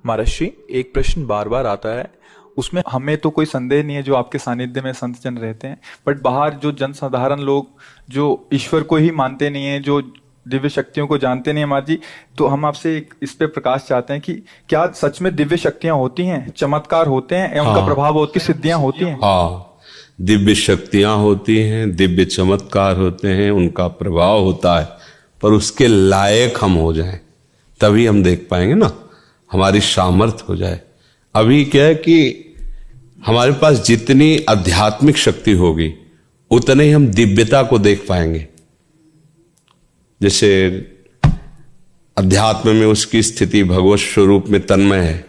महर्षि, एक प्रश्न बार बार आता है, उसमें हमें तो कोई संदेह नहीं है जो आपके सानिध्य में संत जन रहते हैं, बट बाहर जो जनसाधारण लोग जो ईश्वर को ही मानते नहीं है, जो दिव्य शक्तियों को जानते नहीं है महाराज जी, तो हम आपसे इस पे प्रकाश चाहते हैं कि क्या सच में दिव्य शक्तियां होती हैं, चमत्कार होते हैं, उनका हाँ, प्रभाव होती, सिद्धियां होती हैं? हाँ, दिव्य शक्तियां होती हैं, दिव्य चमत्कार होते हैं, उनका प्रभाव होता है, पर उसके लायक हम हो जाएं तभी हम देख पाएंगे ना, हमारी सामर्थ्य हो जाए। अभी क्या है कि हमारे पास जितनी आध्यात्मिक शक्ति होगी उतने ही हम दिव्यता को देख पाएंगे। जैसे अध्यात्म में उसकी स्थिति भगवत स्वरूप में तन्मय है,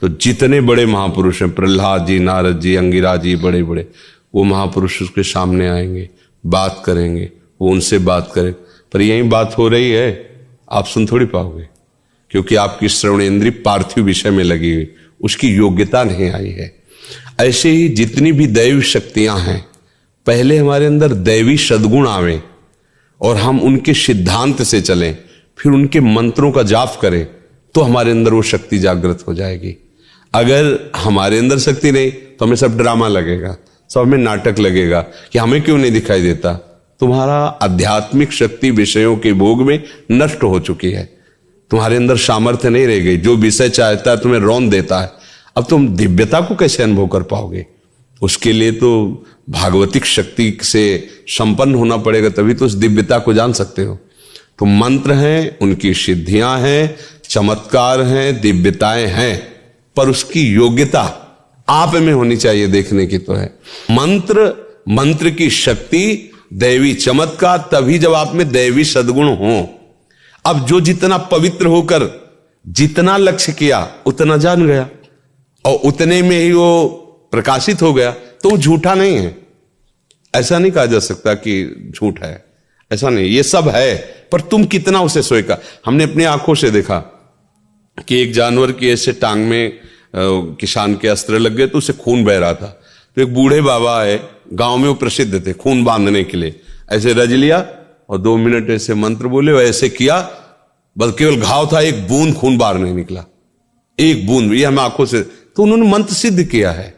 तो जितने बड़े महापुरुष हैं, प्रहलाद जी, नारद जी, अंगिरा जी, बड़े बड़े, वो महापुरुष उसके सामने आएंगे, बात करेंगे, वो उनसे बात करें, पर यही बात हो रही है, आप सुन थोड़ी पाओगे, क्योंकि आपकी श्रवणेंद्रिय पार्थिव विषय में लगी हुई, उसकी योग्यता नहीं आई है। ऐसे ही जितनी भी दैवी शक्तियां हैं, पहले हमारे अंदर दैवी सद्गुण आवे और हम उनके सिद्धांत से चलें, फिर उनके मंत्रों का जाप करें, तो हमारे अंदर वो शक्ति जागृत हो जाएगी। अगर हमारे अंदर शक्ति नहीं तो हमें सब ड्रामा लगेगा, सब हमें नाटक लगेगा कि हमें क्यों नहीं दिखाई देता। तुम्हारा आध्यात्मिक शक्ति विषयों के भोग में नष्ट हो चुकी है, तुम्हारे अंदर सामर्थ्य नहीं रह गई, जो विषय चाहता है तुम्हें रौंद देता है। अब तुम दिव्यता को कैसे अनुभव कर पाओगे? उसके लिए तो भागवतिक शक्ति से संपन्न होना पड़ेगा, तभी तो उस दिव्यता को जान सकते हो। तो मंत्र हैं, उनकी सिद्धियां हैं, चमत्कार हैं, दिव्यताएं हैं, पर उसकी योग्यता आप में होनी चाहिए, देखने की तो है। मंत्र की शक्ति, दैवी चमत्कार तभी जब आप में दैवी सद्गुण हो। अब जो जितना पवित्र होकर जितना लक्ष्य किया उतना जान गया और उतने में ही वो प्रकाशित हो गया, तो वो झूठा नहीं है। ऐसा नहीं कहा जा सकता कि झूठ है, ऐसा नहीं, ये सब है, पर तुम कितना उसे स्वीकार। हमने अपनी आंखों से देखा कि एक जानवर की ऐसे टांग में किसान के अस्त्र लग गए तो उसे खून बह रहा था, तो एक बूढ़े बाबा है, गांव में वो प्रसिद्ध थे खून बांधने के लिए, ऐसे रज लिया और 2 मिनट ऐसे मंत्र बोले, ऐसे किया, बस केवल घाव था, एक बूंद खून बाहर नहीं निकला, एक बूंद। ये हम आंखों से, तो उन्होंने मंत्र सिद्ध किया है।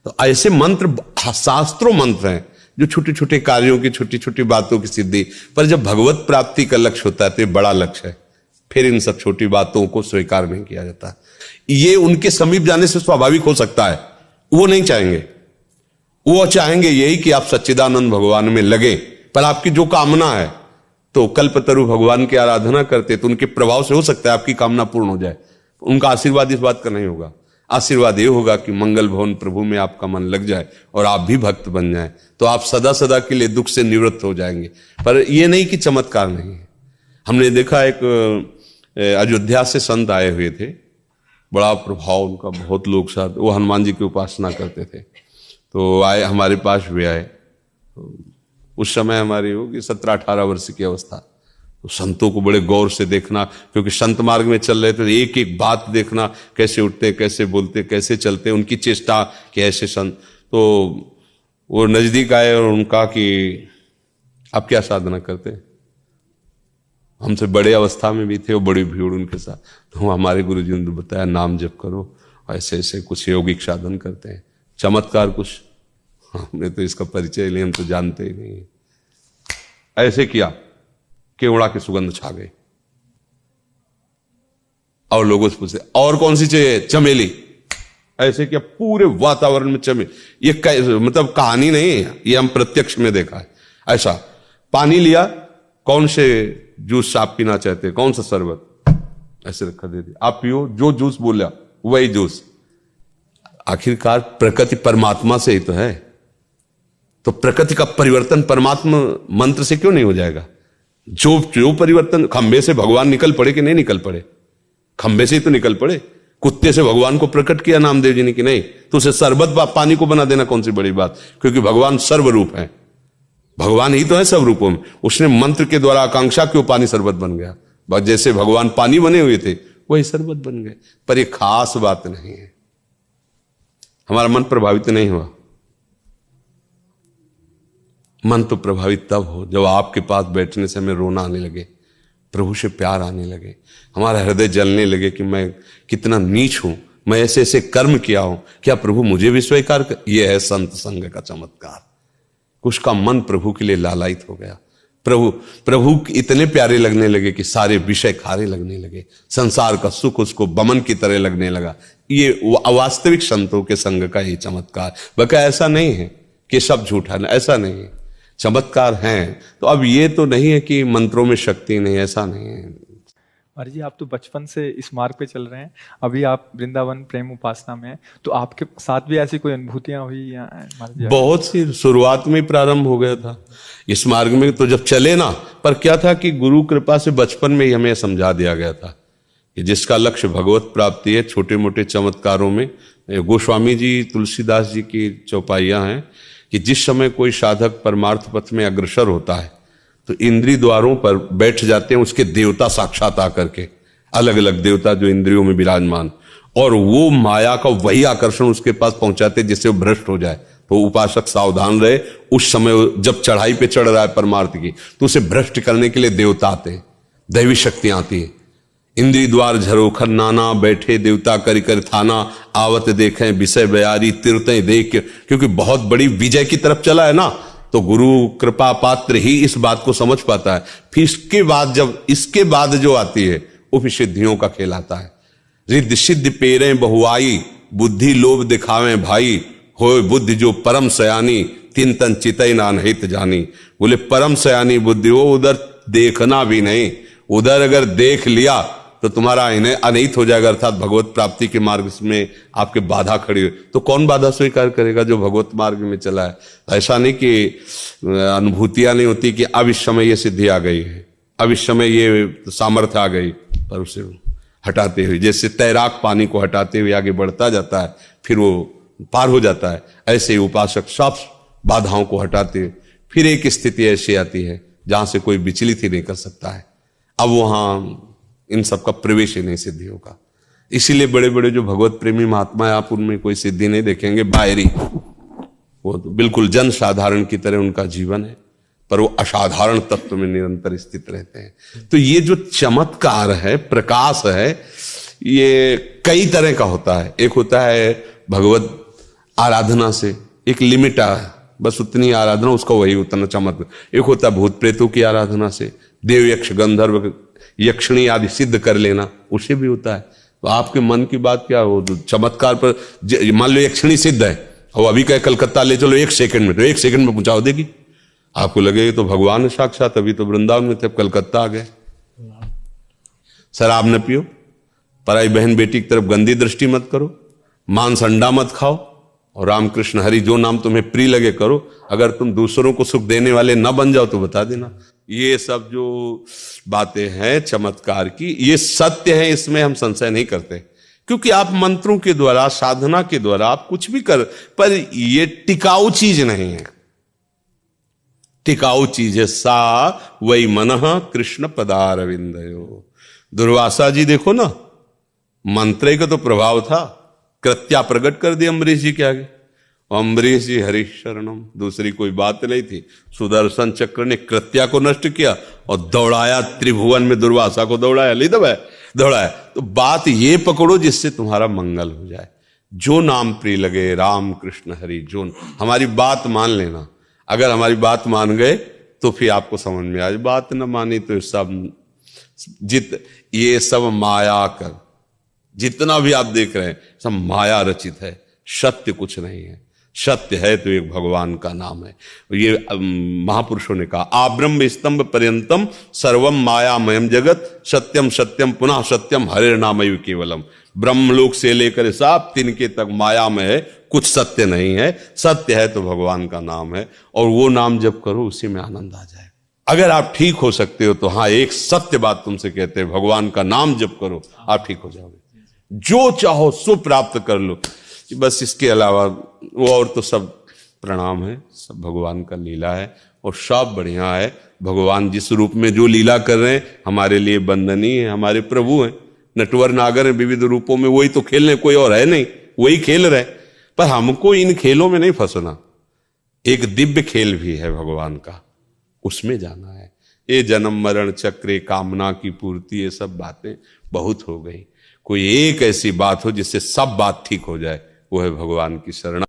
तो ऐसे मंत्र शास्त्रों मंत्र हैं जो छोटे छोटे कार्यों की, छोटी छोटी बातों की सिद्धि, पर जब भगवत प्राप्ति का लक्ष्य होता है तो ये बड़ा लक्ष्य है, फिर इन सब छोटी बातों को स्वीकार नहीं किया जाता। ये उनके समीप जाने से स्वाभाविक हो सकता है, वो नहीं चाहेंगे, वो चाहेंगे यही कि आप सच्चिदानंद भगवान में लगे। पर आपकी जो कामना है, तो कल्पतरु भगवान की आराधना करते तो उनके प्रभाव से हो सकता है आपकी कामना पूर्ण हो जाए। उनका आशीर्वाद इस बात का नहीं होगा, आशीर्वाद ये होगा कि मंगल भवन प्रभु में आपका मन लग जाए और आप भी भक्त बन जाएं, तो आप सदा सदा के लिए दुख से निवृत्त हो जाएंगे। पर यह नहीं कि चमत्कार नहीं है। हमने देखा एक अयोध्या से संत आए हुए थे, बड़ा प्रभाव उनका, बहुत लोग साथ, वो हनुमान जी की उपासना करते थे, तो आए हमारे पास वे आए। तो उस समय हमारी होगी 17-18 वर्ष की अवस्था। तो संतों को बड़े गौर से देखना, क्योंकि संत मार्ग में चल रहे थे, तो एक एक बात देखना, कैसे उठते, कैसे बोलते, कैसे चलते, उनकी चेष्टा कि ऐसे संत। तो वो नजदीक आए और उनका कि आप क्या साधना करते हैं? हमसे बड़े अवस्था में भी थे, वो बड़ी भीड़ उनके साथ। तो हमारे गुरु जी ने बताया नाम जप करो, ऐसे ऐसे कुछ यौगिक साधन करते हैं, चमत्कार कुछ। हमने तो इसका परिचय लिया, हम तो जानते ही नहीं। ऐसे किया, केवड़ा की सुगंध छा गई, और लोगों से पूछते और कौन सी चाहिए? चमेली। ऐसे किया, पूरे वातावरण में चमेली। ये मतलब कहानी नहीं है, ये हम प्रत्यक्ष में देखा है। ऐसा पानी लिया, कौन से जूस आप पीना चाहते हैं, कौन सा शरबत, ऐसे रखा, दे दिया, आप पियो, जो जूस बोला वही जूस। आखिरकार प्रकृति परमात्मा से ही तो है, तो प्रकृति का परिवर्तन परमात्मा मंत्र से क्यों नहीं हो जाएगा? जो परिवर्तन, खंबे से भगवान निकल पड़े कि नहीं निकल पड़े? खंबे से ही तो निकल पड़े। कुत्ते से भगवान को प्रकट किया नामदेव जी ने कि नहीं, तो उसे शरबत पानी को बना देना कौन सी बड़ी बात? क्योंकि भगवान सर्वरूप है, भगवान ही तो है सब रूपों में। उसने मंत्र के द्वारा आकांक्षा क्यों पानी शरबत बन गया, जैसे भगवान पानी बने हुए थे वही शरबत बन गए। पर यह खास बात नहीं है, हमारा मन प्रभावित नहीं हुआ। मन तो प्रभावित तब हो जब आपके पास बैठने से हमें रोना आने लगे, प्रभु से प्यार आने लगे, हमारा हृदय जलने लगे कि मैं कितना नीच हूं, मैं ऐसे ऐसे कर्म किया हूं, क्या प्रभु मुझे भी स्वीकार कर। यह है संत संग का चमत्कार। उसका मन प्रभु के लिए लालायित हो गया, प्रभु इतने प्यारे लगने लगे कि सारे विषय खारे लगने लगे, संसार का सुख उसको बमन की तरह लगने लगा। ये वास्तविक संतों के संग का ये चमत्कार। बका ऐसा नहीं है कि सब झूठा, ऐसा नहीं है, चमत्कार हैं। तो अब ये तो नहीं है कि मंत्रों में शक्ति नहीं, ऐसा नहीं है। महाराज जी, आप तो बचपन से इस मार्ग पे चल रहे हैं, अभी आप वृंदावन प्रेम उपासना में हैं, तो आपके साथ भी ऐसी कोई अनुभूतियां हुई या महाराज जी? बहुत सी, शुरुआत में ही प्रारंभ हो गया था इस मार्ग में, तो जब चले ना, पर क्या था कि गुरु कृपा से बचपन में ही हमें समझा दिया गया था कि जिसका लक्ष्य भगवत प्राप्ति है, छोटे मोटे चमत्कारों में, गोस्वामी जी तुलसीदास जी की चौपाइयां हैं कि जिस समय कोई साधक परमार्थ पथ में अग्रसर होता है तो इंद्रिय द्वारों पर बैठ जाते हैं उसके देवता साक्षात आकर के, अलग अलग देवता जो इंद्रियों में विराजमान, और वो माया का वही आकर्षण उसके पास पहुंचाते जिससे वो भ्रष्ट हो जाए। तो उपासक सावधान रहे, उस समय जब चढ़ाई पे चढ़ रहा है परमार्थ की, तो उसे भ्रष्ट करने के लिए देवता आते हैं, दैवी शक्तियां आती है। इंद्रिय द्वार झरोखर नाना, बैठे देवता करि कर थाना, आवत देखें विषय बयारी तीर्थें देख, क्योंकि बहुत बड़ी विजय की तरफ चला है ना, तो गुरु कृपा पात्र ही इस बात को समझ पाता है। फिर इसके बाद जो आती है उपसिद्धियों का खेल आता है। रिद्धि सिद्धि पेरे बहुआई, बुद्धि लोभ दिखावे भाई, होय बुद्धि जो परम सयानी, तीन तन चितई नानहित जानी। बोले परम सयानी बुद्धि हो, उधर देखना भी नहीं, उधर अगर देख लिया तो तुम्हारा इन्हें अनहित हो जाएगा, अर्थात भगवत प्राप्ति के मार्ग में आपके बाधा खड़ी हुई। तो कौन बाधा स्वीकार करेगा जो भगवत मार्ग में चला है। ऐसा नहीं कि अनुभूतियां नहीं होती कि अब इस समय ये सिद्धि आ गई है, अब इस समय ये सामर्थ्य आ गई, पर उसे हटाते हुए, जैसे तैराक पानी को हटाते हुए आगे बढ़ता जाता है, फिर वो पार हो जाता है, ऐसे ही उपासक सब बाधाओं को हटाते हुए फिर एक स्थिति ऐसी आती है जहां से कोई विचलित ही नहीं कर सकता है। अब वहां इन सब का प्रवेश ही नहीं सिद्धियों का। इसीलिए बड़े बड़े जो भगवत प्रेमी महात्मा है, आप उनमें कोई सिद्धि नहीं देखेंगे, बाहरी, वो तो बिल्कुल जन साधारण की तरह उनका जीवन है, पर वो असाधारण तत्व में निरंतर स्थित रहते हैं। तो ये जो चमत्कार है, प्रकाश है, ये कई तरह का होता है। एक होता है भगवत आराधना से, एक लिमिट है, बस उतनी आराधना, उसका वही उतना चमत्कार। एक होता है भूत प्रेतों की आराधना से, देव यक्ष गंधर्व यक्षिणी आदि सिद्ध कर लेना, उसे भी होता है। तो आपके मन की बात क्या हो, चमत्कार पर मान लो यक्षिणी सिद्ध है और अभी कहे कलकत्ता ले चलो 1 सेकंड में, तो 1 सेकंड में पहुंचा देगी, आपको लगेगा तो भगवान साक्षात, अभी तो वृंदावन में थे, अब कलकत्ता आ गए। शराब न पियो, पराई बहन बेटी की तरफ गंदी दृष्टि मत करो, मांस अंडा मत खाओ, और रामकृष्ण हरि जो नाम तुम्हें प्रिय लगे करो। अगर तुम दूसरों को सुख देने वाले न बन जाओ तो बता देना। ये सब जो बातें हैं चमत्कार की, ये सत्य है, इसमें हम संशय नहीं करते, क्योंकि आप मंत्रों के द्वारा, साधना के द्वारा आप कुछ भी कर, पर ये टिकाऊ चीज नहीं है। टिकाऊ चीज है सा वही मनः कृष्ण पदारविंदयो। दुर्वासा जी देखो ना, मंत्र का तो प्रभाव था, कृत्या प्रकट कर दी अम्बरीश जी के आगे, अम्बरीश जी हरि शरणम, दूसरी कोई बात नहीं थी। सुदर्शन चक्र ने कृत्या को नष्ट किया और दौड़ाया, त्रिभुवन में दुर्वासा को दौड़ाया, ले दौड़ाया। तो बात ये पकड़ो जिससे तुम्हारा मंगल हो जाए। जो नाम प्रिय लगे, राम कृष्ण हरि, जो हमारी बात मान लेना। अगर हमारी बात मान गए तो फिर आपको समझ में आए, बात न मानी तो सब ये सब माया कर, जितना भी आप देख रहे हैं सब माया रचित है, सत्य कुछ नहीं है। सत्य है तो एक भगवान का नाम है। ये महापुरुषों ने कहा, आब्रह्म स्तंभ पर्यंतम सर्वम मायामयम जगत, सत्यम सत्यम पुनः सत्यम हरे नामयु केवलम। ब्रह्मलोक से लेकर साप तिनके तक मायामय है, कुछ सत्य नहीं है। सत्य है तो भगवान का नाम है, और वो नाम जब करो उसी में आनंद आ जाए। अगर आप ठीक हो सकते हो तो हाँ, एक सत्य बात तुमसे कहते हैं, भगवान का नाम जब करो आप ठीक हो जाओगे, जो चाहो सो प्राप्त कर लो। बस इसके अलावा वो और तो सब प्रणाम है, सब भगवान का लीला है, और सब बढ़िया है। भगवान जिस रूप में जो लीला कर रहे हैं हमारे लिए वंदनीय है, हमारे प्रभु हैं, नटवर नागर हैं विविध रूपों में, वही तो खेल रहे, कोई और है नहीं, वही खेल रहे। पर हमको इन खेलों में नहीं फंसना। एक दिव्य खेल भी है भगवान का, उसमें जाना है। ये जन्म मरण चक्रे कामना की पूर्ति, ये सब बातें बहुत हो गई। कोई एक ऐसी बात हो जिससे सब बात ठीक हो जाए, वो है भगवान की शरण।